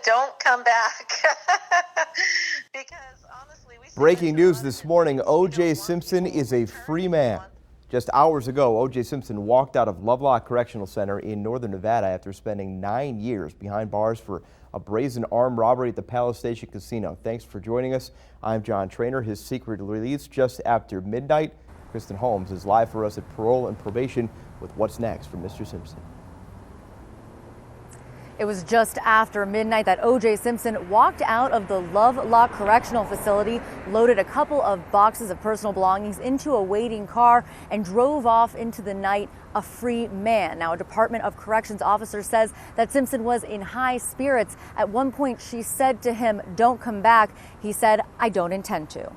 don't come back. Because honestly, breaking news this morning, O.J. Simpson is a free man. Just hours ago, O.J. Simpson walked out of Lovelock Correctional Center in northern Nevada after spending 9 years behind bars for a brazen armed robbery at the Palace Station Casino. Thanks for joining us. I'm John Trainer. His secret release just after midnight. Kristen Holmes is live for us at Parole and Probation with what's next for Mr. Simpson. It was just after midnight that O.J. Simpson walked out of the Lovelock Correctional Facility, loaded a couple of boxes of personal belongings into a waiting car, and drove off into the night a free man. Now, a Department of Corrections officer says that Simpson was in high spirits. At one point, she said to him, "Don't come back." He said, "I don't intend to."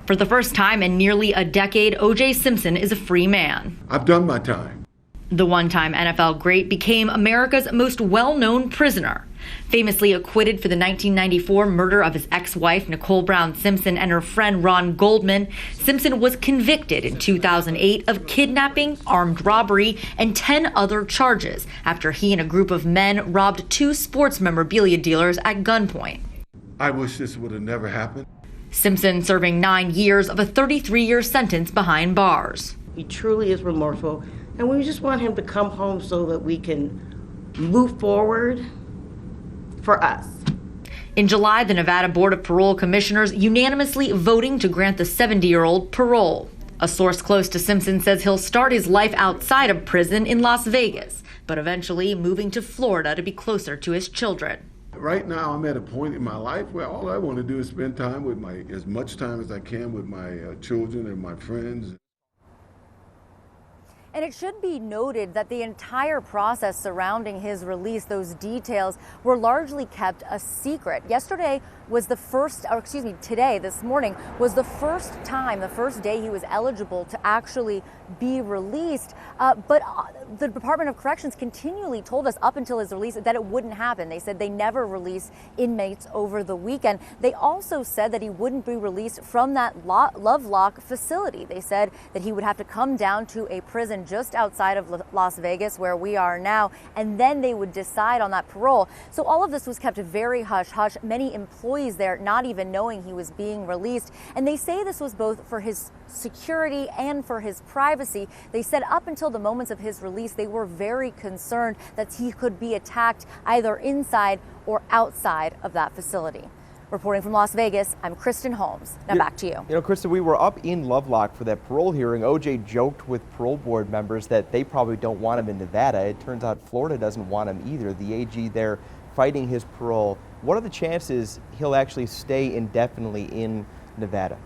For the first time in nearly a decade, O.J. Simpson is a free man. I've done my time. The one-time NFL great became America's most well-known prisoner. Famously acquitted for the 1994 murder of his ex-wife, Nicole Brown Simpson, and her friend Ron Goldman, Simpson was convicted in 2008 of kidnapping, armed robbery, and 10 other charges after he and a group of men robbed 2 sports memorabilia dealers at gunpoint. I wish this would have never happened. Simpson serving 9 years of a 33-year sentence behind bars. He truly is remorseful, and we just want him to come home so that we can move forward for us. In July, the Nevada Board of Parole Commissioners unanimously voting to grant the 70-year-old parole. A source close to Simpson says he'll start his life outside of prison in Las Vegas, but eventually moving to Florida to be closer to his children. Right now, I'm at a point in my life where all I want to do is spend time with as much time as I can with my children and my friends. And it should be noted that the entire process surrounding his release, those details, were largely kept a secret. Yesterday was the first, or excuse me, today, this morning, was the first day he was eligible to actually be released. But the Department of Corrections continually told us up until his release that it wouldn't happen. They said they never release inmates over the weekend. They also said that he wouldn't be released from that Lovelock facility. They said that he would have to come down to a prison just outside of Las Vegas, where we are now, and then they would decide on that parole. So all of this was kept very hush-hush. Many employees there not even knowing he was being released. And they say this was both for his security and for his privacy. They said up until the moments of his release, they were very concerned that he could be attacked either inside or outside of that facility. Reporting from Las Vegas, I'm Kristen Holmes. Now back to you. You know, Kristen, we were up in Lovelock for that parole hearing. O.J. joked with parole board members that they probably don't want him in Nevada. It turns out Florida doesn't want him either. The AG there fighting his parole. What are the chances he'll actually stay indefinitely in Nevada?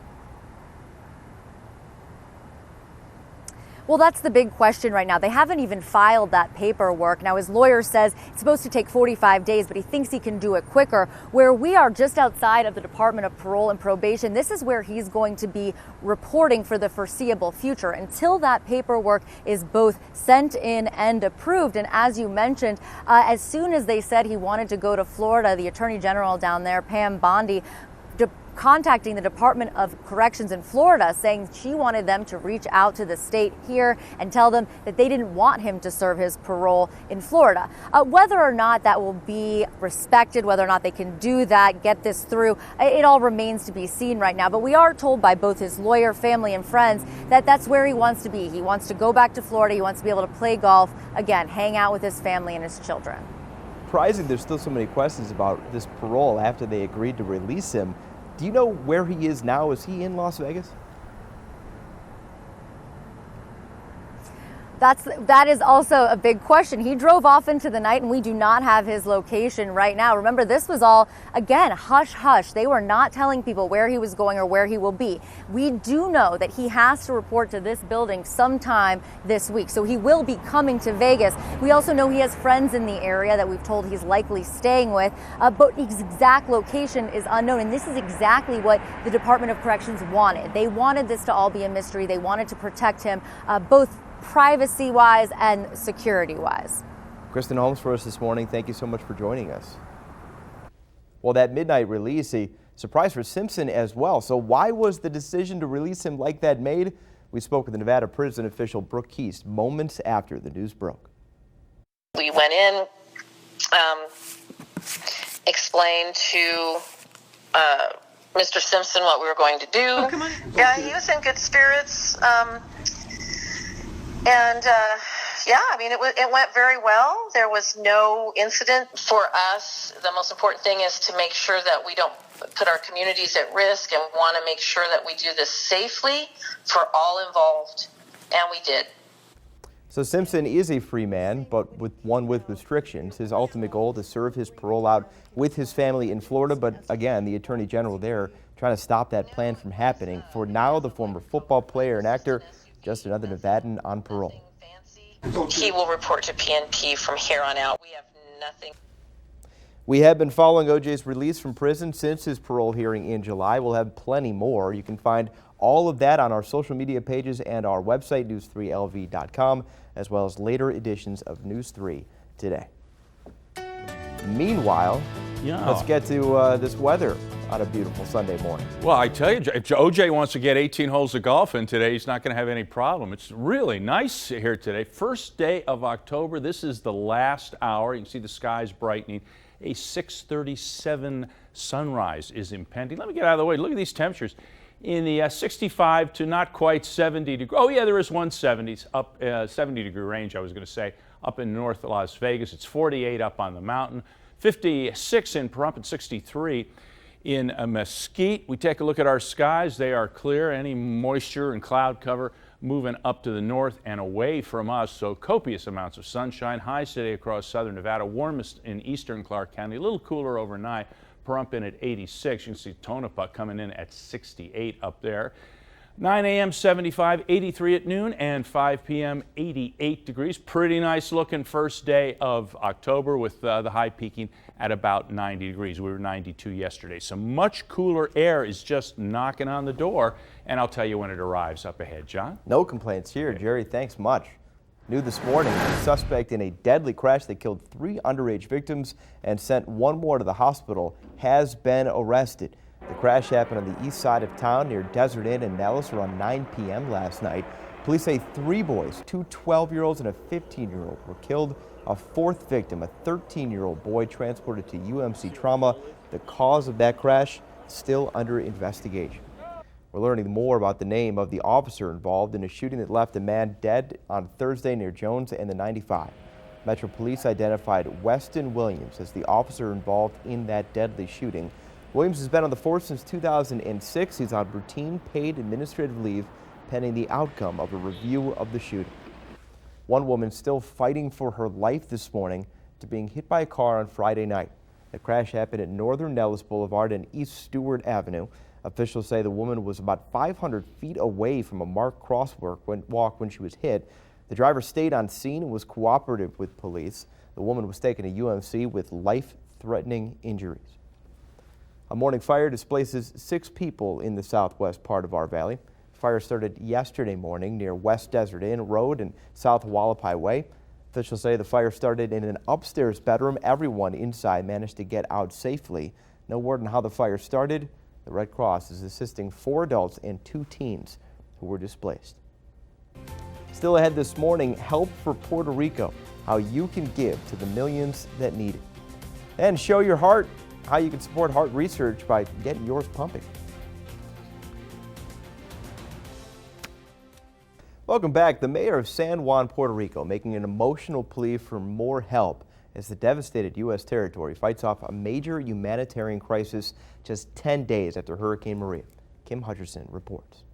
Well, that's the big question right now. They haven't even filed that paperwork. Now, his lawyer says it's supposed to take 45 days, but he thinks he can do it quicker. Where we are just outside of the Department of Parole and Probation, this is where he's going to be reporting for the foreseeable future until that paperwork is both sent in and approved. And as you mentioned, as soon as they said he wanted to go to Florida, the Attorney General down there, Pam Bondi, contacting the Department of Corrections in Florida, saying she wanted them to reach out to the state here and tell them that they didn't want him to serve his parole in Florida. Whether or not that will be respected, whether or not they can do that, get this through, it all remains to be seen right now. But we are told by both his lawyer, family, and friends that that's where he wants to be. He wants to go back to Florida. He wants to be able to play golf, again, hang out with his family and his children. Surprising, there's still so many questions about this parole after they agreed to release him. Do you know where he is now? Is he in Las Vegas? That is also a big question. He drove off into the night, and we do not have his location right now. Remember, this was all, again, hush-hush. They were not telling people where he was going or where he will be. We do know that he has to report to this building sometime this week, so he will be coming to Vegas. We also know he has friends in the area that we've told he's likely staying with, but his exact location is unknown, and this is exactly what the Department of Corrections wanted. They wanted this to all be a mystery. They wanted to protect him, both privacy-wise and security-wise. Kristen Holmes for us this morning. Thank you so much for joining us. Well, that midnight release, a surprise for Simpson as well. So why was the decision to release him like that made? We spoke with the Nevada prison official Brooke Keast moments after the news broke. We went in, explain to Mr. Simpson what we were going to do. Oh, come on. Yeah, he was in good spirits. I mean, it went very well. There was no incident. For us, the most important thing is to make sure that we don't put our communities at risk, and want to make sure that we do this safely for all involved, and we did. So Simpson is a free man, but with restrictions. His ultimate goal to serve his parole out with his family in Florida, but again, the Attorney General there trying to stop that plan from happening. For now, the former football player and actor, just another Nevadan on parole. He will report to PNP from here on out. We have nothing. We have been following OJ's release from prison since his parole hearing in July. We'll have plenty more. You can find all of that on our social media pages and our website, news3lv.com, as well as later editions of News 3 Today. Meanwhile, let's get to this weather on a beautiful Sunday morning. Well, I tell you, if OJ wants to get 18 holes of golf in today, he's not going to have any problem. It's really nice here today. First day of October. This is the last hour. You can see the skies brightening. A 6:37 sunrise is impending. Let me get out of the way. Look at these temperatures. In the 65 to not quite 70 degree. Oh yeah, there is 170s up 70 degree range. I was going to say up in North Las Vegas. It's 48 up on the mountain, 56 in Pahrump, and 63 in Mesquite. We take a look at our skies. They are clear. Any moisture and cloud cover moving up to the north and away from us. So copious amounts of sunshine. Highs today across southern Nevada. Warmest in eastern Clark County. A little cooler overnight. Pahrump in at 86. You can see Tonopah coming in at 68 up there. 9 a.m. 75, 83 at noon, and 5 p.m. 88 degrees. Pretty nice looking first day of October with the high peaking at about 90 degrees. We were 92 yesterday. So much cooler air is just knocking on the door, and I'll tell you when it arrives up ahead. John? No complaints here, Jerry. Thanks much. New this morning, a suspect in a deadly crash that killed 3 underage victims and sent 1 more to the hospital has been arrested. The crash happened on the east side of town near Desert Inn in Nellis around 9 p.m. last night. Police say 3 boys, 2 12-year-olds and a 15-year-old, were killed. A 4th victim, a 13-year-old boy, transported to UMC Trauma. The cause of that crash still under investigation. We're learning more about the name of the officer involved in a shooting that left a man dead on Thursday near Jones and the 95. Metro Police identified Weston Williams as the officer involved in that deadly shooting. Williams has been on the force since 2006. He's on routine paid administrative leave pending the outcome of a review of the shooting. One woman still fighting for her life this morning after being hit by a car on Friday night. The crash happened at Northern Nellis Boulevard and East Stewart Avenue. Officials say the woman was about 500 feet away from a marked crosswalk when she was hit. The driver stayed on scene and was cooperative with police. The woman was taken to UMC with life-threatening injuries. A morning fire displaces 6 people in the southwest part of our valley. Fire started yesterday morning near West Desert Inn Road and South Wallapai Way. Officials say the fire started in an upstairs bedroom. Everyone inside managed to get out safely. No word on how the fire started. The Red Cross is assisting 4 adults and 2 teens who were displaced. Still ahead this morning, help for Puerto Rico, how you can give to the millions that need it. And show your heart, how you can support heart research by getting yours pumping. Welcome back. The mayor of San Juan, Puerto Rico, making an emotional plea for more help as the devastated U.S. territory fights off a major humanitarian crisis just 10 days after Hurricane Maria. Kim Hutcherson reports.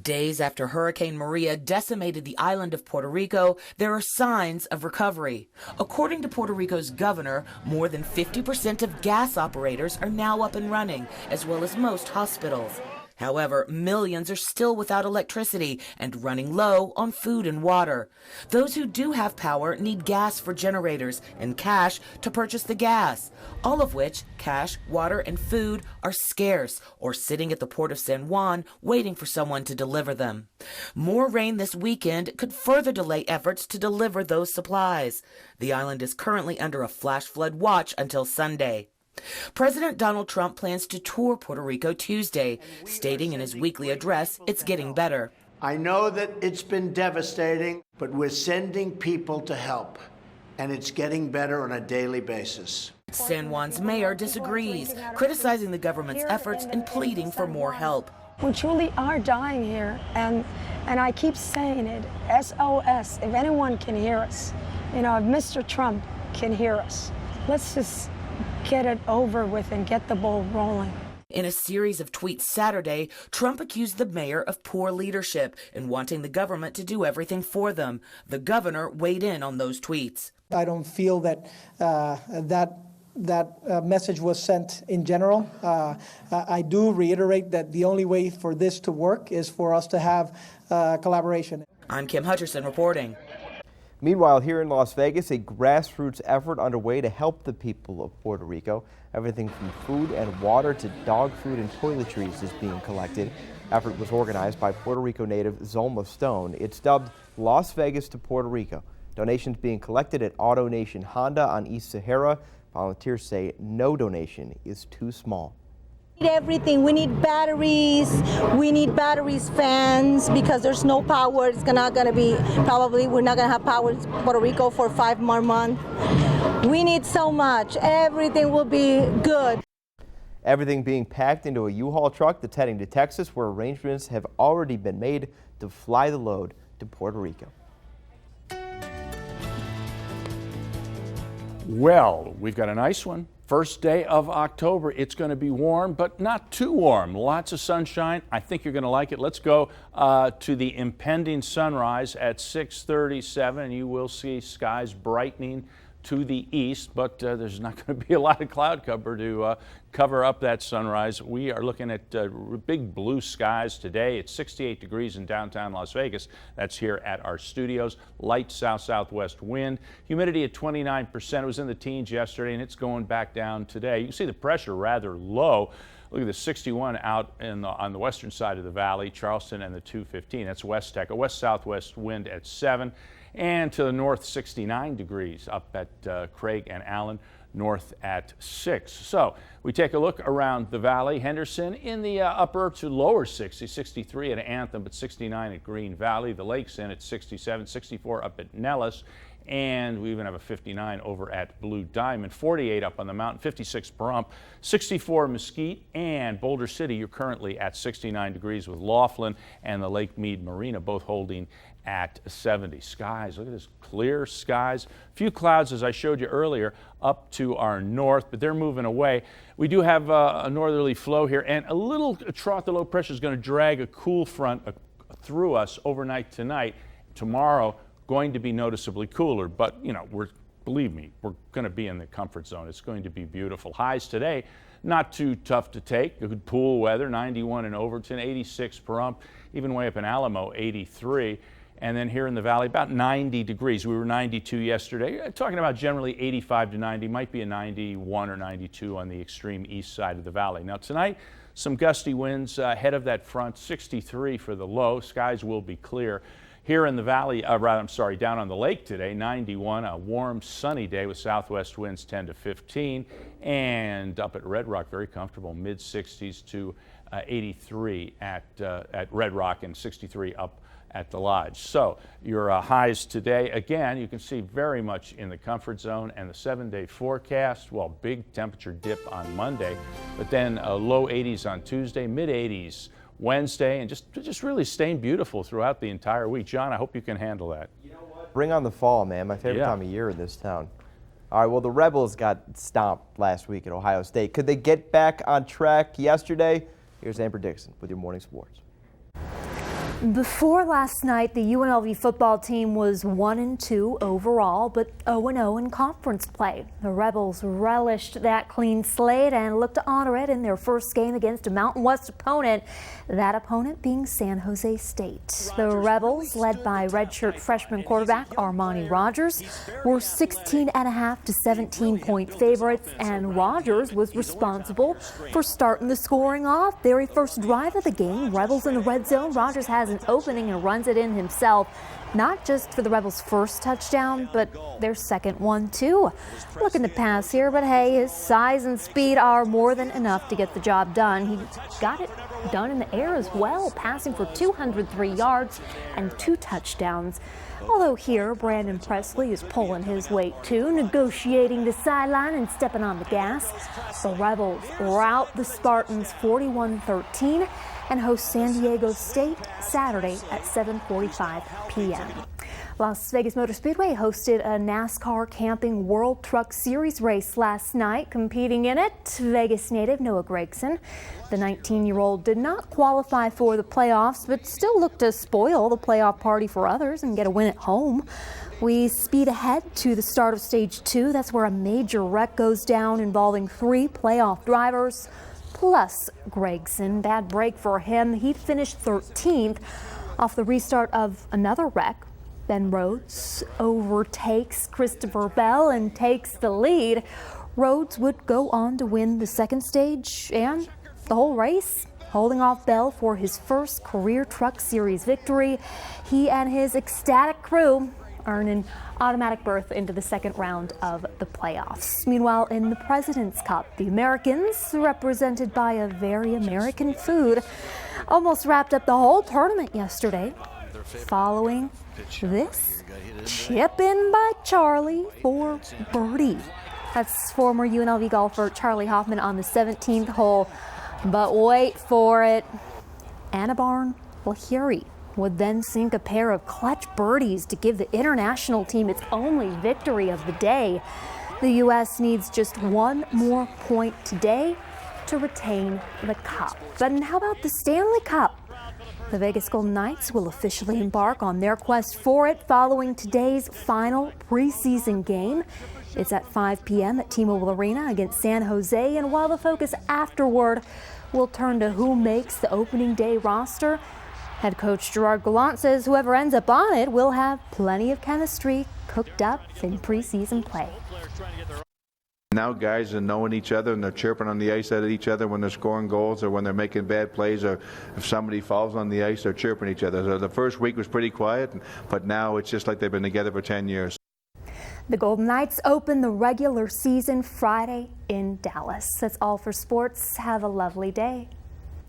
Days after Hurricane Maria decimated the island of Puerto Rico, there are signs of recovery. According to Puerto Rico's governor, more than 50% of gas operators are now up and running, as well as most hospitals. However, millions are still without electricity and running low on food and water. Those who do have power need gas for generators and cash to purchase the gas, all of which, cash, water, and food, are scarce or sitting at the port of San Juan waiting for someone to deliver them. More rain this weekend could further delay efforts to deliver those supplies. The island is currently under a flash flood watch until Sunday. President Donald Trump plans to tour Puerto Rico Tuesday, stating in his weekly address it's getting better. I know that it's been devastating, but we're sending people to help, and it's getting better on a daily basis. San Juan's mayor disagrees, criticizing the government's efforts and pleading for more help. We truly are dying here, and I keep saying it, SOS, if anyone can hear us, if Mr. Trump can hear us, let's just get it over with and get the ball rolling. In a series of tweets Saturday, Trump accused the mayor of poor leadership and wanting the government to do everything for them. The governor weighed in on those tweets. I don't feel that that message was sent in general. I do reiterate that the only way for this to work is for us to have collaboration. I'm Kim Hutcherson reporting. Meanwhile, here in Las Vegas, a grassroots effort underway to help the people of Puerto Rico. Everything from food and water to dog food and toiletries is being collected. Effort was organized by Puerto Rico native Zolma Stone. It's dubbed Las Vegas to Puerto Rico. Donations being collected at Auto Nation Honda on East Sahara. Volunteers say no donation is too small. We need everything. We need batteries. We need batteries, fans, because there's no power. It's not going to be, probably we're not going to have power in Puerto Rico for 5 more months. We need so much. Everything will be good. Everything being packed into a U-Haul truck that's heading to Texas, where arrangements have already been made to fly the load to Puerto Rico. Well, we've got a nice one. First day of October. It's going to be warm, but not too warm. Lots of sunshine. I think you're going to like it. Let's go to the impending sunrise at 6:37. You will see skies brightening to the east, but there's not going to be a lot of cloud cover to cover up that sunrise. We are looking at big blue skies today. It's 68 degrees in downtown Las Vegas. That's here at our studios. Light south-southwest wind. Humidity at 29%. It was in the teens yesterday, and it's going back down today. You can see the pressure rather low. Look at the 61 out on the western side of the valley, Charleston, and the 215. That's West Tech. A west-southwest wind at 7. And to the north, 69 degrees up at Craig and Allen, north at 6. So we take a look around the valley. Henderson in the upper to lower 60s, 63 at Anthem, but 69 at Green Valley. The Lakes in at 67, 64 up at Nellis. And we even have a 59 over at Blue Diamond, 48 up on the mountain, 56 Pahrump, 64 Mesquite, and Boulder City. You're currently at 69 degrees with Laughlin and the Lake Mead Marina both holding at 70. Skies, look at this, clear skies. A few clouds, as I showed you earlier, up to our north, but they're moving away. We do have a northerly flow here, and a little trough of low pressure is going to drag a cool front through us overnight tonight. Tomorrow, going to be noticeably cooler, but believe me, we're going to be in the comfort zone. It's going to be beautiful. Highs today, not too tough to take. Good pool weather, 91 in Overton, 86 Pahrump, even way up in Alamo, 83. And then here in the valley, about 90 degrees. We were 92 yesterday. Talking about generally 85 to 90, might be a 91 or 92 on the extreme east side of the valley. Now tonight, some gusty winds ahead of that front, 63 for the low. Skies will be clear. Here in the valley, down on the lake today, 91, a warm, sunny day with southwest winds 10 to 15. And up at Red Rock, very comfortable, mid-60s to 83 at Red Rock and 63 up at the Lodge. So your highs today, again, you can see very much in the comfort zone, and the 7-day forecast, well, big temperature dip on Monday, but then low 80s on Tuesday, mid 80s Wednesday, and just really staying beautiful throughout the entire week. John, I hope you can handle that. You know what? Bring on the fall, man. My favorite time of year in this town. All right, well, the Rebels got stomped last week at Ohio State. Could they get back on track yesterday? Here's Amber Dixon with your morning sports. Before last night, the UNLV football team was 1-2 overall, but 0-0 in conference play. The Rebels relished that clean slate and looked to honor it in their first game against a Mountain West opponent, that opponent being San Jose State. The Rebels, led by redshirt freshman quarterback Armani Rogers, were 16.5 to 17-point favorites, and Rogers was responsible for starting the scoring off. Very first drive of the game, Rebels in the red zone. Rogers has an opening and runs it in himself. not just for the Rebels' first touchdown, but their second one too. Looking to pass here, but hey, his size and speed are more than enough to get the job done. He got it done in the air as well, passing for 203 yards and 2 touchdowns. Although here, Brandon Presley is pulling his weight too, negotiating the sideline and stepping on the gas. The Rebels rout the Spartans 41-13 and host San Diego State Saturday at 7:45 p.m. Las Vegas Motor Speedway hosted a NASCAR Camping World Truck Series race last night. Competing in it, Vegas native Noah Gragson. The 19-year-old did not qualify for the playoffs, but still looked to spoil the playoff party for others and get a win at home. We speed ahead to the start of Stage 2. That's where a major wreck goes down involving 3 playoff drivers, plus Gragson. Bad break for him. He finished 13th off the restart of another wreck. Ben Rhodes overtakes Christopher Bell and takes the lead. Rhodes would go on to win the second stage and the whole race, holding off Bell for his first career Truck Series victory. He and his ecstatic crew earn an automatic berth into the second round of the playoffs. Meanwhile, in the President's Cup, the Americans, represented by a very American food, almost wrapped up the whole tournament yesterday, following this chip in by Charlie for birdie. That's former UNLV golfer Charlie Hoffman on the 17th hole. But wait for it, Anabarn Lahiri would then sink a pair of clutch birdies to give the international team its only victory of the day. The U.S. needs just one more point today to retain the cup. But how about the Stanley Cup? The Vegas Golden Knights will officially embark on their quest for it following today's final preseason game. It's at 5 p.m. at T-Mobile Arena against San Jose, and while the focus afterward will turn to who makes the opening day roster, head coach Gerard Gallant says whoever ends up on it will have plenty of chemistry cooked up in preseason play. Now guys are knowing each other and they're chirping on the ice at each other when they're scoring goals or when they're making bad plays, or if somebody falls on the ice, they're chirping each other. So the first week was pretty quiet, but now it's just like they've been together for 10 years. The Golden Knights open the regular season Friday in Dallas. That's all for sports. Have a lovely day.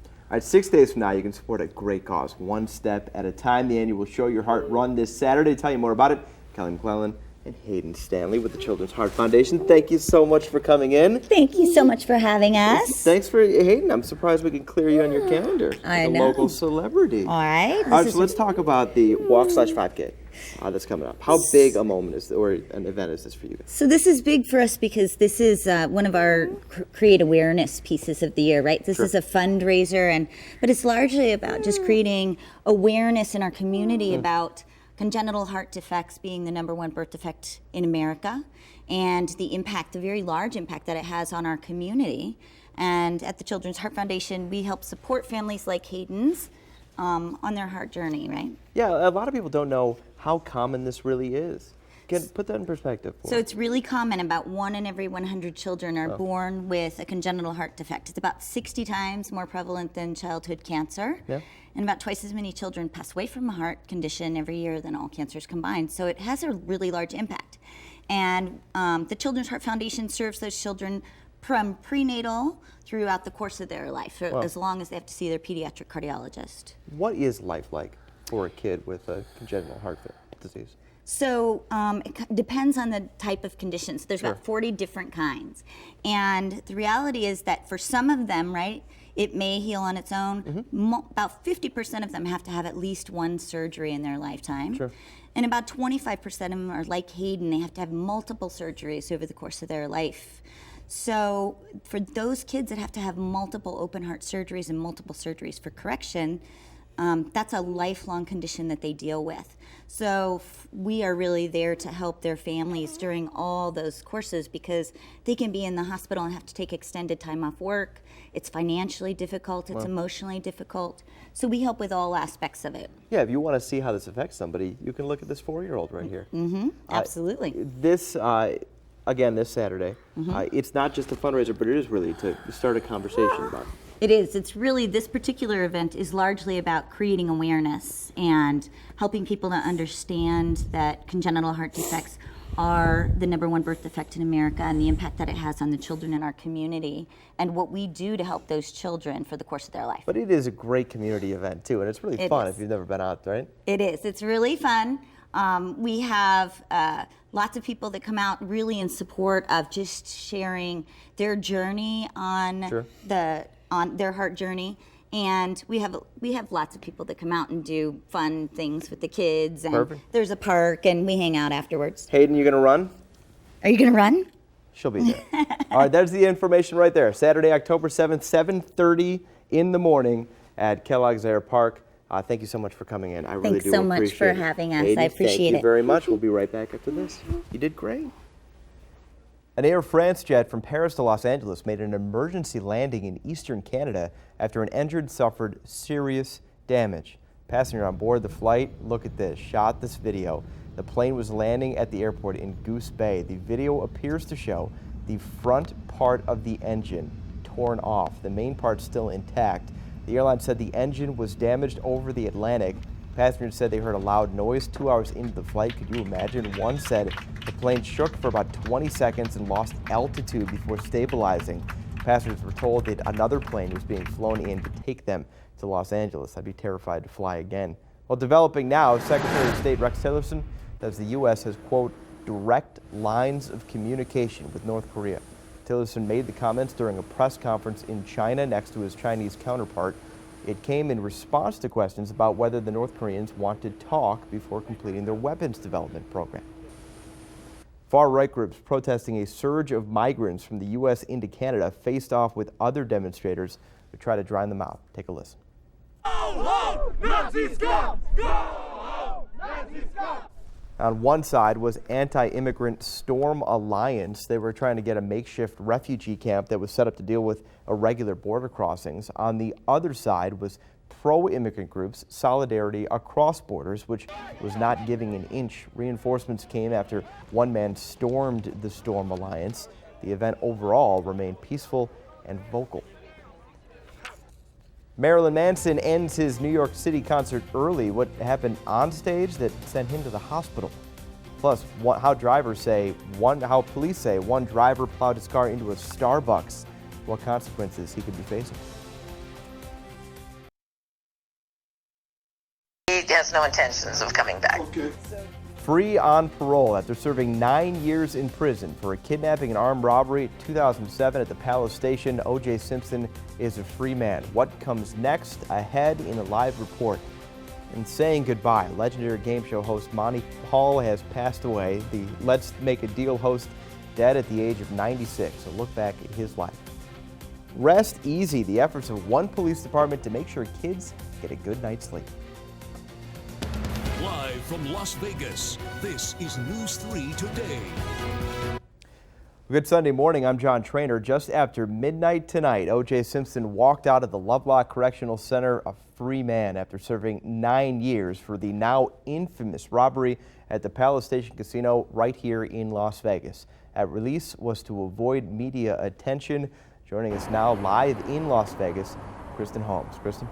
All right, 6 days from now, you can support a great cause, one step at a time. The annual Show Your Heart run this Saturday. To tell you more about it, Kelly McClellan and Hayden Stanley with the Children's Heart Foundation. Thank you so much for coming in. Thank you so much for having us. Thanks for Hayden. I'm surprised we can clear you on your calendar. I know. A local celebrity. All right. All right, so let's talk about the walk/5K that's coming up. How big a moment is or an event is this for you guys? So this is big for us because this is one of our create awareness pieces of the year, right? This is a fundraiser, but it's largely about just creating awareness in our community about congenital heart defects being the #1 birth defect in America, and the impact, the very large impact that it has on our community. And at the Children's Heart Foundation, we help support families like Hayden's on their heart journey, right? Yeah, a lot of people don't know how common this really is. Put that in perspective. So it's really common. About 1 in every 100 children are born with a congenital heart defect. It's about 60 times more prevalent than childhood cancer. Yeah. And about twice as many children pass away from a heart condition every year than all cancers combined. So it has a really large impact. And the Children's Heart Foundation serves those children from prenatal throughout the course of their life, as long as they have to see their pediatric cardiologist. What is life like for a kid with a congenital heart disease? So it depends on the type of condition. So there's about 40 different kinds. And the reality is that for some of them, right, it may heal on its own. About 50% of them have to have at least one surgery in their lifetime. And about 25% of them are like Hayden. They have to have multiple surgeries over the course of their life. So for those kids that have to have multiple open heart surgeries and multiple surgeries for correction, that's a lifelong condition that they deal with. So we are really there to help their families during all those courses, because they can be in the hospital and have to take extended time off work. It's financially difficult, it's emotionally difficult. So we help with all aspects of it. Yeah, if you want to see how this affects somebody, you can look at this 4-year-old right here. Absolutely. This, again, this Saturday, it's not just a fundraiser, but it is really to start a conversation about It is. It's really, this particular event is largely about creating awareness and helping people to understand that congenital heart defects are the #1 birth defect in America and the impact that it has on the children in our community and what we do to help those children for the course of their life. But it is a great community event too, and it's really fun if you've never been out, right? It is. It's really fun. We have lots of people that come out really in support of just sharing their journey on on their heart journey. And we have lots of people that come out and do fun things with the kids. And there's a park, and we hang out afterwards. Hayden, you gonna run? Are you gonna run? She'll be there. All right, there's the information right there. Saturday, October 7th, 7:30 in the morning at Kellogg's Air Park. Thank you so much for coming in. I really do appreciate it. Thanks so much for having us. Hayden, I appreciate it. Thank you very much. We'll be right back after this. You did great. An Air France jet from Paris to Los Angeles made an emergency landing in eastern Canada after an engine suffered serious damage. Passenger on board the flight, look at this, shot this video. The plane was landing at the airport in Goose Bay. The video appears to show the front part of the engine torn off. The main part still intact. The airline said the engine was damaged over the Atlantic. Passengers said they heard a loud noise 2 hours into the flight. Could you imagine? One said the plane shook for about 20 seconds and lost altitude before stabilizing. Passengers were told that another plane was being flown in to take them to Los Angeles. I'd be terrified to fly again. Well, developing now, Secretary of State Rex Tillerson says the U.S. has, quote, direct lines of communication with North Korea. Tillerson made the comments during a press conference in China next to his Chinese counterpart. It came in response to questions about whether the North Koreans want to talk before completing their weapons development program. Far-right groups protesting a surge of migrants from the U.S. into Canada faced off with other demonstrators who try to drown them out. Take a listen. Go home, Nazi scum! Go home, Nazi scum! On one side was anti-immigrant Storm Alliance. They were trying to get a makeshift refugee camp that was set up to deal with irregular border crossings. On the other side was pro-immigrant groups Solidarity Across Borders, which was not giving an inch. Reinforcements came after one man stormed the Storm Alliance. The event overall remained peaceful and vocal. Marilyn Manson ends his New York City concert early. What happened on stage that sent him to the hospital? Plus, how police say one driver plowed his car into a Starbucks. What consequences he could be facing? He has no intentions of coming back. Okay. Free on parole after serving 9 years in prison for a kidnapping and armed robbery in 2007 at the Palace Station. O.J. Simpson is a free man. What comes next? Ahead in a live report. And saying goodbye, legendary game show host Monty Hall has passed away. The Let's Make a Deal host dead at the age of 96. A look back at his life. Rest easy, the efforts of one police department to make sure kids get a good night's sleep. Live from Las Vegas, this is News 3 Today. Good Sunday morning, I'm John Trainer. Just after midnight tonight, O.J. Simpson walked out of the Lovelock Correctional Center a free man after serving 9 years for the now infamous robbery at the Palace Station Casino right here in Las Vegas. At release was to avoid media attention. Joining us now live in Las Vegas, Kristen Holmes. Kristen?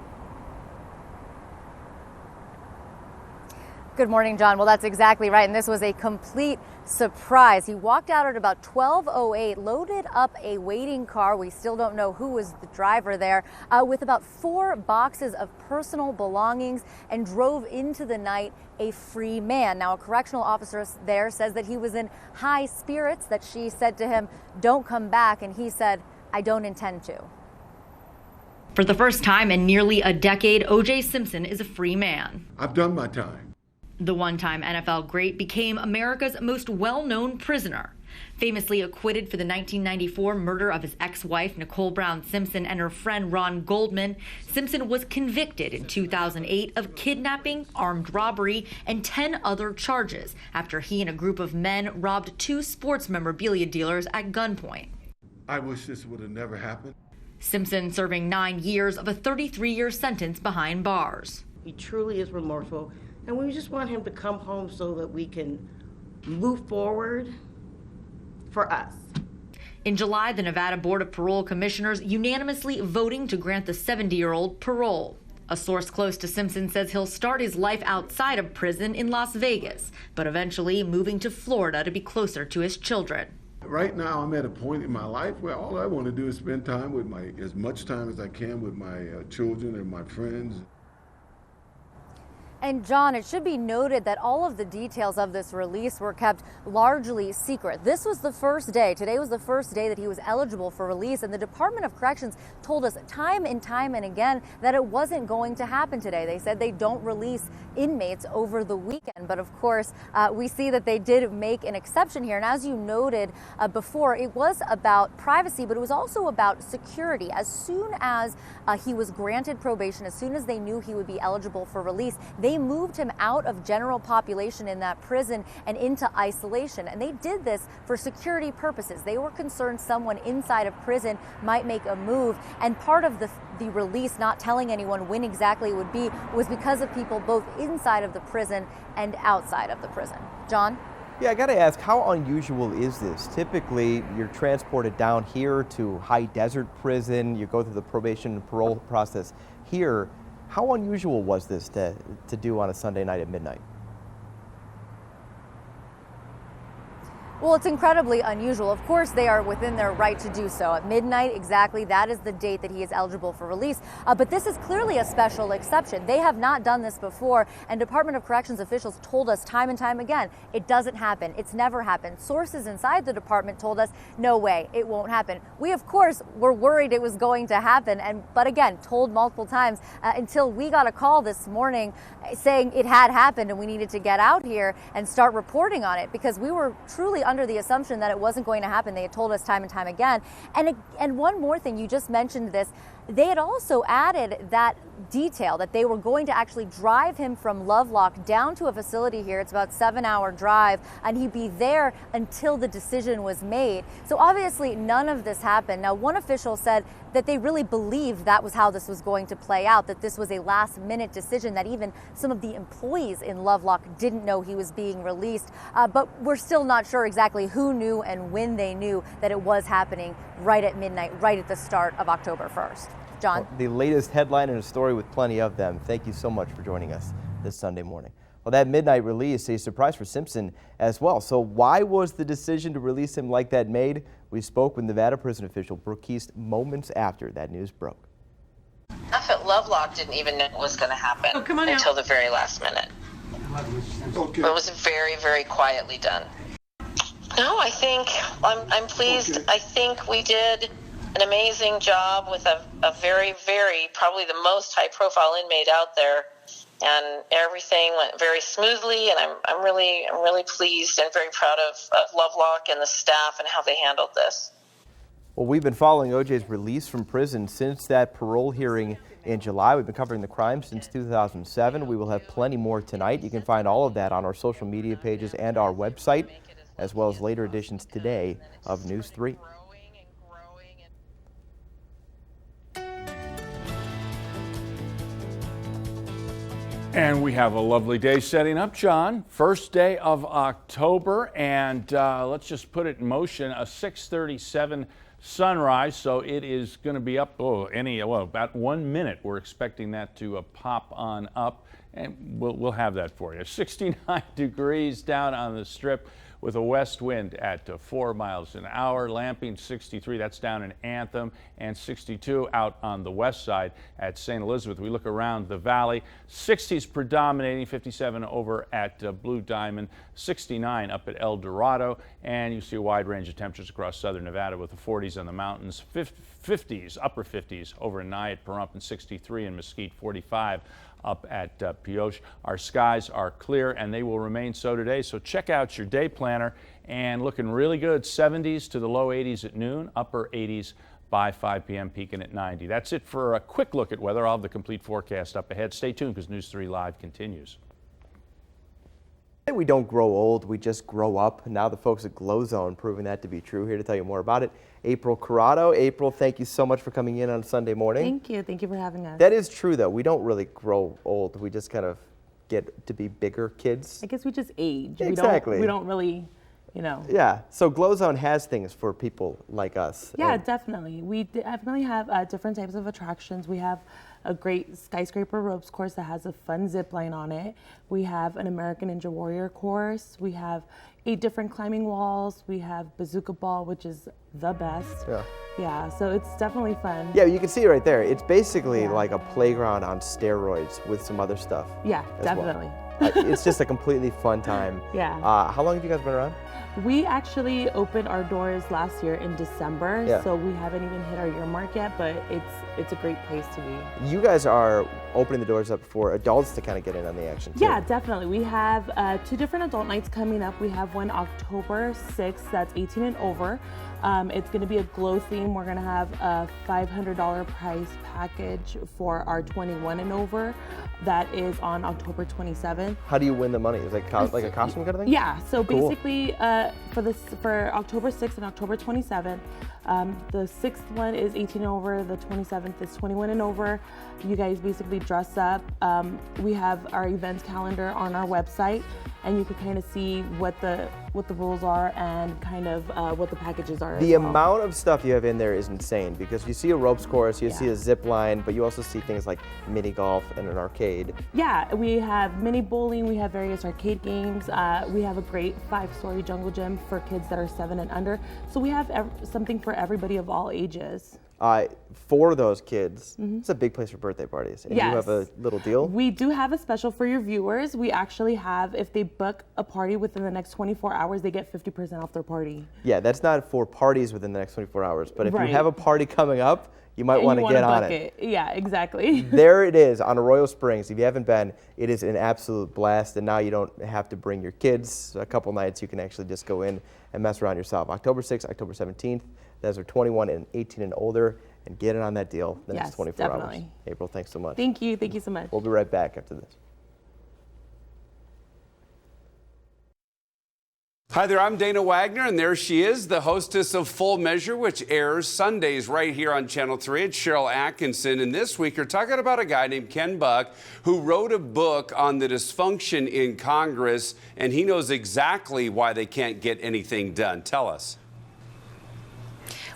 Good morning, John. Well, that's exactly right. And this was a complete surprise. He walked out at about 12:08, loaded up a waiting car. We still don't know who was the driver there, with about 4 boxes of personal belongings, and drove into the night a free man. Now, a correctional officer there says that he was in high spirits, that she said to him, "Don't come back." And he said, "I don't intend to." For the first time in nearly a decade, O.J. Simpson is a free man. I've done my time. The one-time NFL great became America's most well-known prisoner. Famously acquitted for the 1994 murder of his ex-wife, Nicole Brown Simpson, and her friend Ron Goldman, Simpson was convicted in 2008 of kidnapping, armed robbery, and 10 other charges after he and a group of men robbed 2 sports memorabilia dealers at gunpoint. I wish this would have never happened. Simpson serving 9 years of a 33-year sentence behind bars. He truly is remorseful. And we just want him to come home so that we can move forward for us. In July, the Nevada Board of Parole Commissioners unanimously voting to grant the 70-year-old parole. A source close to Simpson says he'll start his life outside of prison in Las Vegas, but eventually moving to Florida to be closer to his children. Right now, I'm at a point in my life where all I want to do is spend time with as much time as I can with my children and my friends. And John, it should be noted that all of the details of this release were kept largely secret. This was the first day, today was the first day that he was eligible for release, and the Department of Corrections told us time and again that it wasn't going to happen today. They said they don't release inmates over the weekend, but of course we see that they did make an exception here. And as you noted before, it was about privacy, but it was also about security. As soon as he was granted probation, as soon as they knew he would be eligible for release, they moved him out of general population in that prison and into isolation. And they did this for security purposes. They were concerned someone inside of prison might make a move. And part of the release, not telling anyone when exactly it would be, was because of people both inside of the prison and outside of the prison. John? Yeah, I got to ask, how unusual is this? Typically, you're transported down here to high desert prison. You go through the probation and parole process here. How unusual was this to do on a Sunday night at midnight? Well, it's incredibly unusual. Of course, they are within their right to do so. At midnight, exactly, that is the date that he is eligible for release. But this is clearly a special exception. They have not done this before, and Department of Corrections officials told us time and time again, it doesn't happen. It's never happened. Sources inside the department told us, no way, it won't happen. We, of course, were worried it was going to happen, but again, told multiple times until we got a call this morning saying it had happened and we needed to get out here and start reporting on it, because we were truly under the assumption that it wasn't going to happen. They had told us time and time again. And one more thing, you just mentioned this. They had also added that detail that they were going to actually drive him from Lovelock down to a facility here. It's about a 7-hour drive, and he'd be there until the decision was made. So obviously none of this happened. Now, one official said that they really believed that was how this was going to play out, that this was a last-minute decision, that even some of the employees in Lovelock didn't know he was being released. But we're still not sure exactly who knew and when they knew that it was happening right at midnight, right at the start of October 1st. John? Well, the latest headline and a story with plenty of them. Thank you so much for joining us this Sunday morning. Well, that midnight release, a surprise for Simpson as well. So why was the decision to release him like that made? We spoke with Nevada prison official Brooke East moments after that news broke. Staff at Lovelock didn't even know what was going to happen until the very last minute. Okay. It was very, very quietly done. No, I think I'm pleased. Okay. I think we did an amazing job with a very, very, probably the most high-profile inmate out there, and everything went very smoothly. And I'm really pleased and very proud of Lovelock and the staff and how they handled this. Well, we've been following OJ's release from prison since that parole hearing in July. We've been covering the crime since 2007. We will have plenty more tonight. You can find all of that on our social media pages and our website, as well as later editions today of News 3. And we have a lovely day setting up, John. First day of October, and let's just put it in motion. A 6:37 sunrise, so it is going to be up about 1 minute. We're expecting that to pop on up, and we'll have that for you. 69 degrees down on the Strip, with a west wind at 4 miles an hour. Lamping 63, that's down in Anthem, and 62 out on the west side at St. Elizabeth. We look around the valley, 60s predominating, 57 over at Blue Diamond, 69 up at El Dorado, and you see a wide range of temperatures across southern Nevada with the 40s on the mountains, 50s, upper 50s over in Nye at Pahrump, and 63 in Mesquite, 45 up at Pioche. Our skies are clear, and they will remain so today. So check out your day planner, and looking really good. 70s to the low 80s at noon, upper 80s by 5 p.m., peaking at 90. That's it for a quick look at weather. I'll have the complete forecast up ahead. Stay tuned, because News 3 Live continues. We don't grow old, we just grow up. Now the folks at Glow Zone proving that to be true. Here to tell you more about it, April Corrado. April, thank you so much for coming in on Sunday morning. Thank you. Thank you for having us. That is true, though. We don't really grow old. We just kind of get to be bigger kids. I guess we just age. Exactly. We don't really, you know. Yeah, so Glow Zone has things for people like us. Yeah, definitely. We definitely have different types of attractions. We have a great skyscraper ropes course that has a fun zip line on it. We have an American Ninja Warrior course. We have 8 different climbing walls. We have bazooka ball, which is the best. Yeah. Yeah, so it's definitely fun. Yeah, you can see it right there. It's basically like a playground on steroids with some other stuff. Yeah, definitely. Well. It's just a completely fun time. Yeah. How long have you guys been around? We actually opened our doors last year in December, Yeah. so we haven't even hit our year mark yet, but it's a great place to be. You guys are opening the doors up for adults to kind of get in on the action too. Yeah, definitely. We have 2 different adult nights coming up. We have one October 6th, that's 18 and over. It's going to be a glow theme. We're going to have a $500 price package for our 21 and over. That is on October 27th. How do you win the money? Is it like a costume kind of thing? Yeah, so Cool. basically for October 6th and October 27th, the 6th one is 18 and over, the 27th is 21 and over. You guys basically dress up. We have our events calendar on our website, and you can kind of see what the rules are and kind of what the packages are. The amount of stuff you have in there is insane because you see a ropes course, you see a zip line, but you also see things like mini golf and an arcade. Yeah, we have mini bowling, we have various arcade games. We have a great 5-story jungle gym for kids that are 7 and under. So we have something for everybody of all ages. For those kids, it's a big place for birthday parties. And you have a little deal? We do have a special for your viewers. We actually have, if they book a party within the next 24 hours, they get 50% off their party. Yeah, that's not for parties within the next 24 hours, but if Right. you have a party coming up, you might want to get on it. Yeah, exactly. There it is on Arroyo Springs. If you haven't been, it is an absolute blast, and now you don't have to bring your kids. A couple nights you can actually just go in and mess around yourself. October 6th, October 17th. Those are 21 and 18 and older, and get in on that deal the next 24 hours. April, thanks so much. Thank you so much. We'll be right back after this. Hi there, I'm Dana Wagner, and there she is, the hostess of Full Measure, which airs Sundays right here on Channel 3. It's Cheryl Atkinson, and this week we're talking about a guy named Ken Buck who wrote a book on the dysfunction in Congress, and he knows exactly why they can't get anything done. Tell us.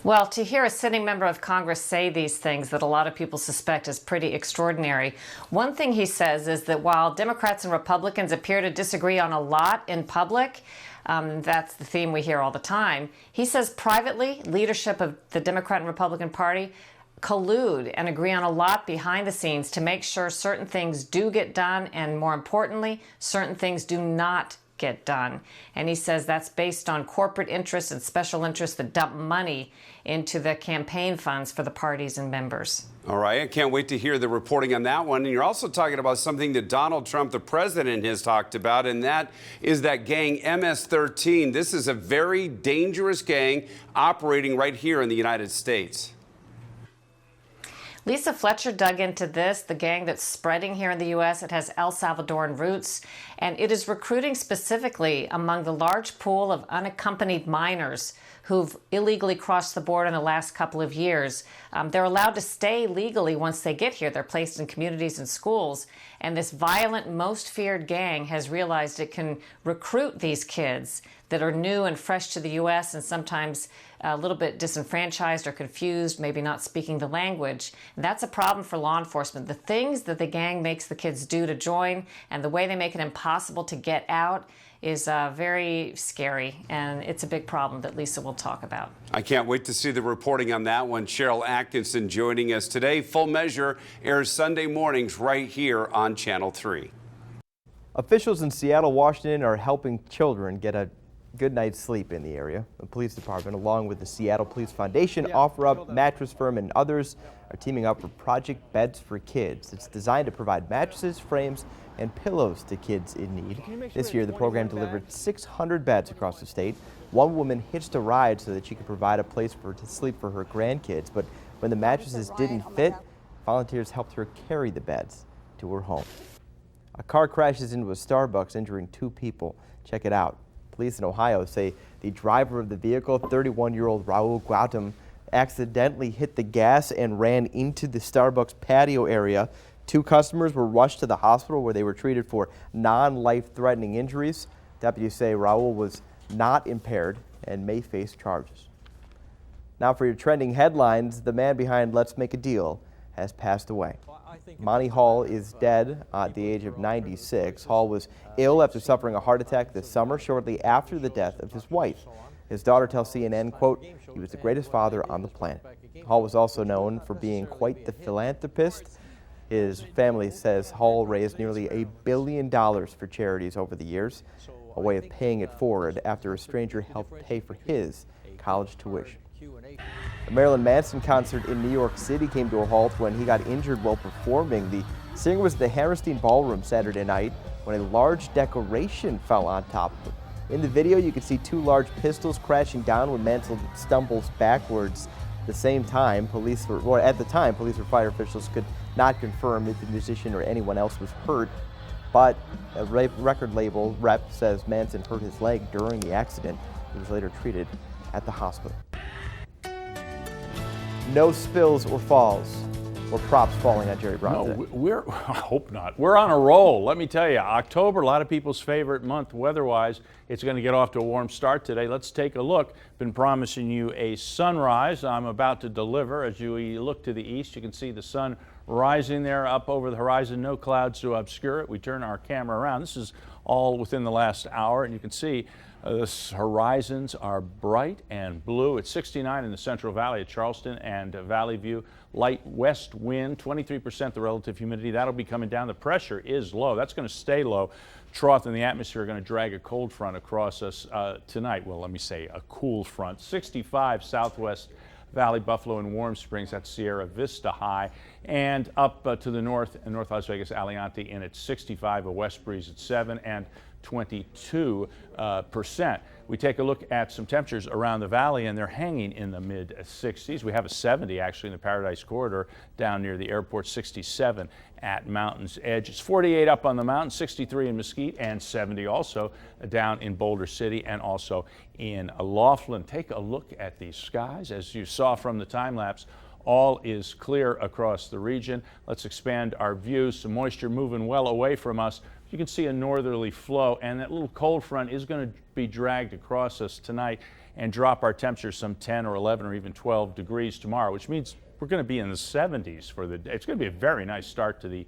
Well, to hear a sitting member of Congress say these things that a lot of people suspect is pretty extraordinary. One thing he says is that while Democrats and Republicans appear to disagree on a lot in public, that's the theme we hear all the time. He says privately, leadership of the Democrat and Republican Party collude and agree on a lot behind the scenes to make sure certain things do get done, and more importantly, certain things do not get done. And he says that's based on corporate interests and special interests that dump money into the campaign funds for the parties and members. All right, I can't wait to hear the reporting on that one. And you're also talking about something that Donald Trump, the president, has talked about, and that is that gang MS-13. This is a very dangerous gang operating right here in the United States. Lisa Fletcher dug into this, the gang that's spreading here in the U.S. It has El Salvadoran roots, and it is recruiting specifically among the large pool of unaccompanied minors who've illegally crossed the border in the last couple of years. They're allowed to stay legally once they get here. They're placed in communities and schools. And this violent, most feared gang has realized it can recruit these kids that are new and fresh to the U.S. and sometimes a little bit disenfranchised or confused, maybe not speaking the language. And that's a problem for law enforcement. The things that the gang makes the kids do to join and the way they make it impossible to get out is very scary, and it's a big problem that Lisa will talk about. I can't wait to see the reporting on that one. Cheryl Atkinson joining us today. Full Measure airs Sunday mornings right here on Channel 3. Officials in Seattle, Washington are helping children get a good night's sleep in the area. The police department, along with the Seattle Police Foundation, Offer Up, Mattress Firm, and others are teaming up for Project Beds for Kids. It's designed to provide mattresses, frames, and pillows to kids in need. This year, the program delivered 600 beds across the state. One woman hitched a ride so that she could provide a place for her to sleep for her grandkids, but when the mattresses didn't fit, volunteers helped her carry the beds to her home. A car crashes into a Starbucks, injuring 2 people. Check it out. Police in Ohio say the driver of the vehicle, 31-year-old Raul Gautam, accidentally hit the gas and ran into the Starbucks patio area. 2 customers were rushed to the hospital where they were treated for non-life-threatening injuries. Deputies say Raul was not impaired and may face charges. Now for your trending headlines, the man behind Let's Make a Deal has passed away. Monty Hall is dead at the age of 96. Hall was ill after suffering a heart attack this summer, shortly after the death of his wife. His daughter tells CNN, quote, "He was the greatest father on the planet." Hall was also known for being quite the philanthropist. His family says Hall raised nearly $1 billion for charities over the years, a way of paying it forward after a stranger helped pay for his college tuition. A Marilyn Manson concert in New York City came to a halt when he got injured while performing. The singer was at the Hammerstein Ballroom Saturday night when a large decoration fell on top of him. In the video, you can see two large pistols crashing down when Manson stumbles backwards. At the time, police or fire officials could not confirm if the musician or anyone else was hurt, but a record label rep says Manson hurt his leg during the accident. He was later treated at the hospital. No spills or falls or props falling on Jerry Brown today. I hope not. We're on a roll. Let me tell you, October, a lot of people's favorite month weather-wise. It's going to get off to a warm start today. Let's take a look. Been promising you a sunrise. I'm about to deliver. As you look to the east, you can see the sun rising there up over the horizon. No clouds to obscure it. We turn our camera around. This is all within the last hour, and you can see the horizons are bright and blue. It's 69 in the Central Valley at Charleston and Valley View. Light west wind, 23% the relative humidity. That'll be coming down. The pressure is low. That's going to stay low. Trough in the atmosphere are going to drag a cold front across us tonight. Well, let me say a cool front. 65 Southwest Valley, Buffalo, and Warm Springs. That's Sierra Vista High. And up to the north, in North Las Vegas, Aliante in at 65, a west breeze at 7 and 22%. We take a look at some temperatures around the valley, and they're hanging in the mid 60s. We have a 70 actually in the Paradise Corridor down near the airport, 67 at Mountain's Edge. It's 48 up on the mountain, 63 in Mesquite, and 70 also down in Boulder City and also in Laughlin. Take a look at these skies. As you saw from the time lapse, all is clear across the region. Let's expand our views. Some moisture moving well away from us. You can see a northerly flow, and that little cold front is going to be dragged across us tonight and drop our temperatures some 10 or 11 or even 12 degrees tomorrow, which means we're going to be in the 70s for the day. It's going to be a very nice start to the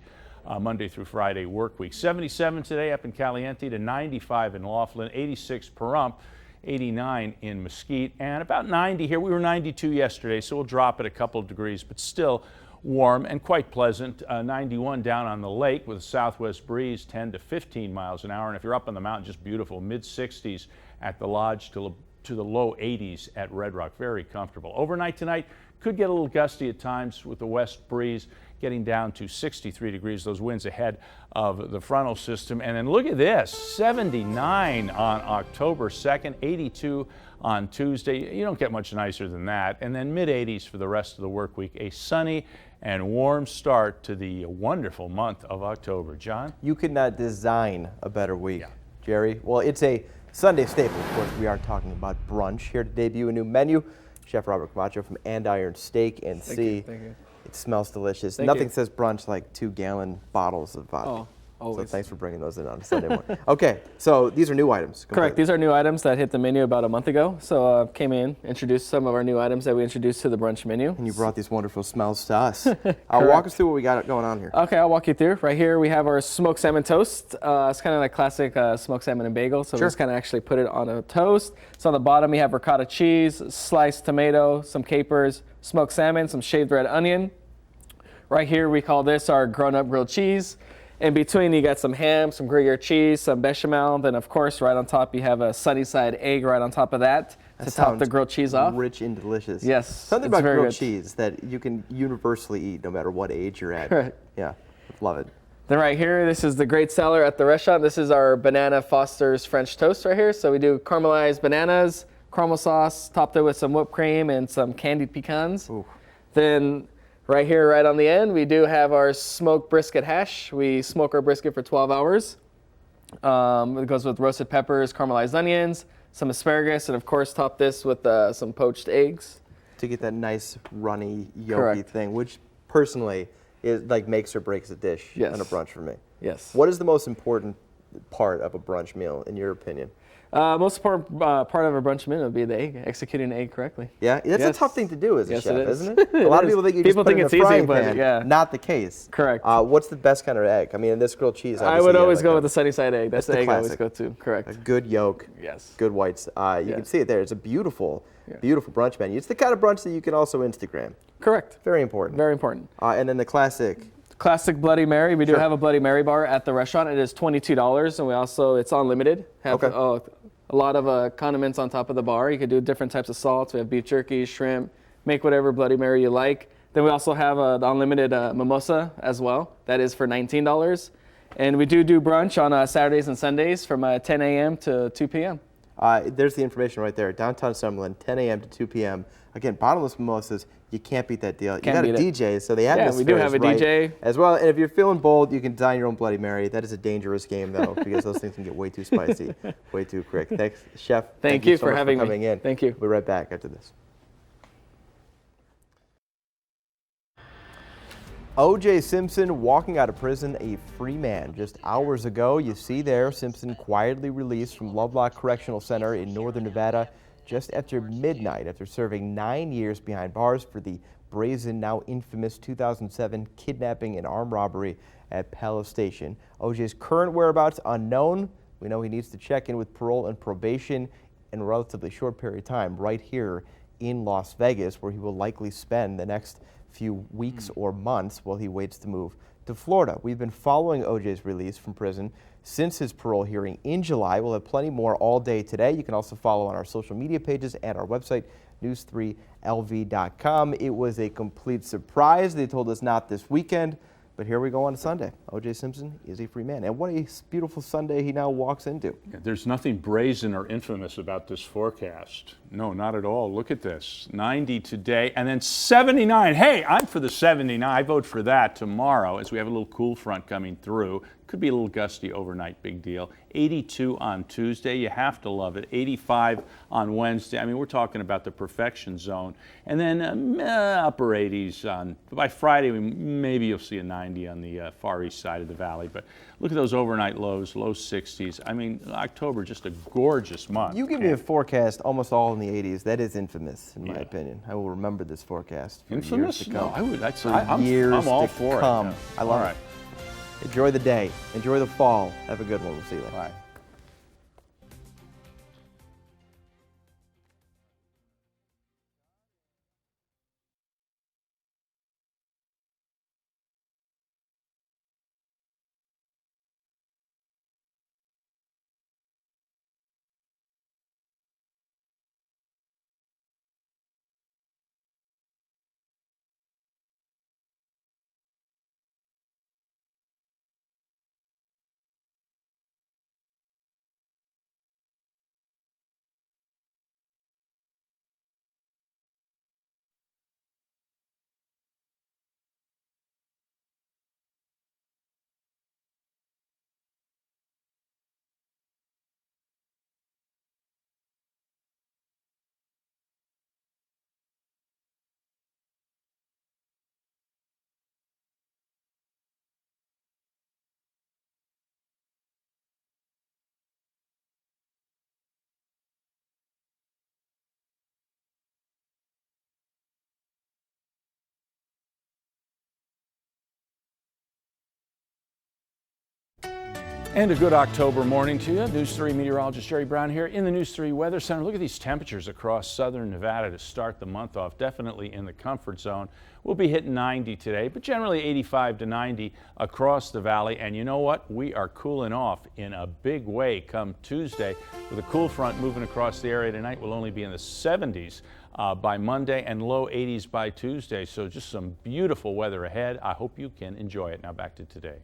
Monday through Friday work week. 77 today up in Caliente to 95 in Laughlin, 86 Pahrump, 89 in Mesquite, and about 90 here. We were 92 yesterday, so we'll drop it a couple of degrees, but still warm and quite pleasant. 91 down on the lake with a southwest breeze, 10 to 15 miles an hour. And if you're up on the mountain, just beautiful. Mid-60s at the lodge to the low 80s at Red Rock. Very comfortable. Overnight tonight, could get a little gusty at times with the west breeze getting down to 63 degrees. Those winds ahead of the frontal system. And then look at this, 79 on October 2nd, 82 on Tuesday. You don't get much nicer than that. And then mid-80s for the rest of the work week. A sunny and warm start to the wonderful month of October. John? You could not design a better week, Jerry. Well, it's a Sunday staple. Of course, we are talking about brunch. Here to debut a new menu, Chef Robert Camacho from Andiron Steak and Sea. Thank you. It smells delicious. Thank Nothing you. says brunch like 2-gallon bottles of vodka. Oh, always. So thanks for bringing those in on a Sunday morning. Okay, so these are new items. Correct. These are new items that hit the menu about a month ago. So came in, introduced some of our new items that we introduced to the brunch menu. And you brought these wonderful smells to us. Walk us through what we got going on here. Okay, I'll walk you through. Right here we have our smoked salmon toast. It's kind of like classic smoked salmon and bagel. So we just kind of actually put it on a toast. So on the bottom we have ricotta cheese, sliced tomato, some capers, smoked salmon, some shaved red onion. Right here we call this our grown-up grilled cheese. In between you got some ham, some Gruyere cheese, some bechamel. Then of course right on top you have a sunny side egg right on top of that to top the grilled cheese off. Rich and delicious. Yes. Something about grilled cheese that you can universally eat no matter what age you're at. Right. Yeah, love it. Then right here, this is the great seller at the restaurant. This is our banana Foster's French toast right here. So we do caramelized bananas, caramel sauce, topped it with some whipped cream and some candied pecans. Ooh. Then right here, right on the end, we do have our smoked brisket hash. We smoke our brisket for 12 hours. It goes with roasted peppers, caramelized onions, some asparagus, and of course top this with some poached eggs. To get that nice runny, yolky thing, which personally is like makes or breaks a dish on a brunch for me. Yes. What is the most important part of a brunch meal in your opinion? Most important part of a brunch menu would be the egg, executing the egg correctly. Yeah, that's Yes. a tough thing to do as a Yes, chef, it is. isn't it? A lot of people think you just put it in a frying pan. Yeah. Not the case. Correct. What's the best kind of egg? I mean, in this grilled cheese, I would always go with the sunny side egg. That's the egg I always classic. go to. Correct. A good yolk. Yes. Good whites. You can see it there. It's a beautiful, beautiful brunch menu. It's the kind of brunch that you can also Instagram. Correct. Very important. Very important. And then the classic. Classic Bloody Mary. We do Sure. have a Bloody Mary bar at the restaurant. It is $22, and we also, it's unlimited. Have a lot of condiments on top of the bar. You could do different types of salts. We have beef jerky, shrimp, make whatever Bloody Mary you like. Then we also have the unlimited mimosa as well. That is for $19. And we do brunch on Saturdays and Sundays from 10 a.m. to 2 p.m. There's the information right there. Downtown Summerlin, 10 a.m. to 2 p.m. Again, bottomless mimosas. You can't beat that deal. You got a DJ, so the atmosphere we do have a right DJ as well. And if you're feeling bold, you can design your own Bloody Mary. That is a dangerous game, though, because those things can get way too spicy, way too quick. Thanks, Chef. Thank you so for much having me. coming in. Thank you. We'll be right back after this. O.J. Simpson walking out of prison a free man. Just hours ago, you see there, Simpson quietly released from Lovelock Correctional Center in northern Nevada just after midnight after serving 9 years behind bars for the brazen, now infamous 2007 kidnapping and armed robbery at Palace Station. O.J.'s current whereabouts unknown. We know he needs to check in with parole and probation in a relatively short period of time right here in Las Vegas, where he will likely spend the next few weeks or months while he waits to move to Florida. We've been following O.J.'s release from prison since his parole hearing in July. We'll have plenty more all day today. You can also follow on our social media pages and our website, news3lv.com. It was a complete surprise. They told us not this weekend, but here we go on Sunday. O.J. Simpson is a free man. And what a beautiful Sunday he now walks into. There's nothing brazen or infamous about this forecast. No, not at all. Look at this. 90 today and then 79. Hey, I'm for the 79. I vote for that tomorrow as we have a little cool front coming through. Could be a little gusty overnight, big deal. 82 on Tuesday, you have to love it. 85 on Wednesday. I mean, we're talking about the perfection zone. And then upper 80s by Friday. Maybe you'll see a 90 on the far east side of the valley. But look at those overnight lows, low 60s. I mean, October, just a gorgeous month. You give me a forecast almost all in the 80s. That is infamous, in my opinion. I will remember this forecast for Infamous? years to come. No, I would. I'm all for it. Come. Yeah. I love All it. right. Enjoy the day. Enjoy the fall. Have a good one. We'll see you later. Bye. And a good October morning to you. News 3 meteorologist Jerry Brown here in the News 3 Weather Center. Look at these temperatures across southern Nevada to start the month off. Definitely in the comfort zone. We'll be hitting 90 today, but generally 85 to 90 across the valley. And you know what? We are cooling off in a big way come Tuesday with a cool front moving across the area tonight. We'll only be in the 70s by Monday and low 80s by Tuesday. So just some beautiful weather ahead. I hope you can enjoy it. Now back to today.